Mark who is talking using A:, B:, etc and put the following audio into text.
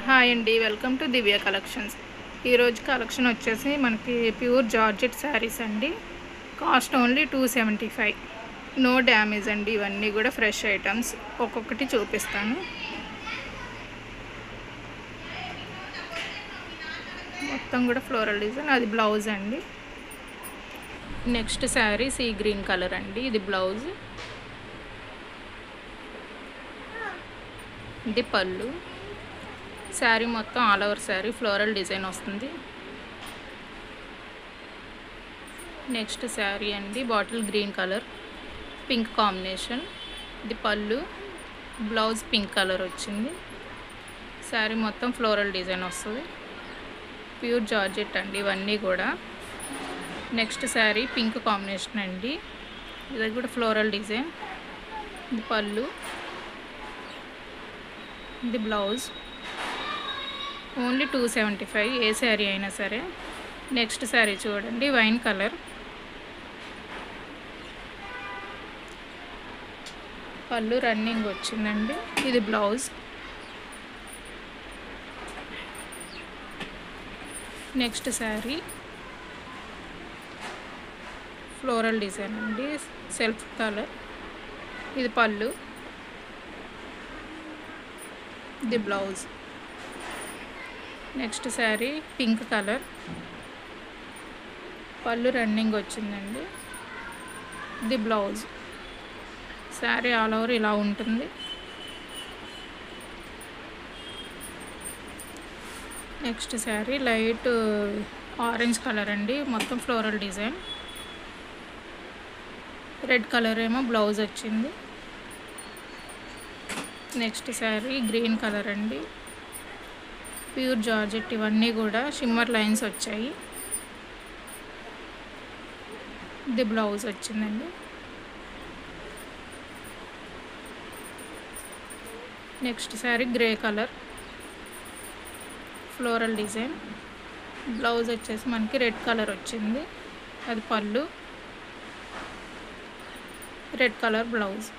A: Hi అండి, welcome to Divya collections. ఈరోజు collection వచ్చేసి మనకి ప్యూర్ జార్జెట్ శారీస్ అండి. Cost only 275. నో డ్యామేజ్ అండి. ఇవన్నీ కూడా ఫ్రెష్ ఐటమ్స్. ఒక్కొక్కటి చూపిస్తాను. మొత్తం కూడా ఫ్లోరల్ డిజైన్. అది బ్లౌజ్ అండి. Next sari sea green colour అండి. ఇది బ్లౌజ్, ఇది పళ్ళు. శారీ మొత్తం all over sari floral design వస్తుంది. నెక్స్ట్ శారీ అండి, bottle green colour pink combination. ఇది పళ్ళు, బ్లౌజ్ పింక్ కలర్ వచ్చింది. శారీ మొత్తం ఫ్లోరల్ డిజైన్ వస్తుంది. ప్యూర్ జార్జెట్ అండి ఇవన్నీ కూడా. నెక్స్ట్ శారీ పింక్ కాంబినేషన్ అండి. ఇది కూడా ఫ్లోరల్ డిజైన్. ఇది పళ్ళు, ఇది బ్లౌజ్. ఓన్లీ 275 ఏ శారీ అయినా సరే. నెక్స్ట్ శారీ చూడండి, వైన్ కలర్, పళ్ళు రన్నింగ్ వచ్చిందండి. ఇది blouse. Next sari floral design అండి, సెల్ఫ్ కలర్. ఇది పళ్ళు, ఇది blouse. Next sari pink colour, పళ్ళు రన్నింగ్ వచ్చిందండి. ఇది బ్లౌజ్. శారీ ఆల్ ఓవర్ ఇలా ఉంటుంది. Next sari light orange colour అండి, మొత్తం ఫ్లోరల్ డిజైన్. రెడ్ కలర్ ఏమో బ్లౌజ్ వచ్చింది. నెక్స్ట్ శారీ గ్రీన్ కలర్ అండి, ప్యూర్ జార్జెట్. ఇవన్నీ కూడా షిమ్మర్ లైన్స్ వచ్చాయి. ఇది బ్లౌజ్ వచ్చిందండి. Next sari grey colour, floral design. Blouse వచ్చేసి మనకి రెడ్ కలర్ వచ్చింది. అది పళ్ళు, రెడ్ కలర్ బ్లౌజ్.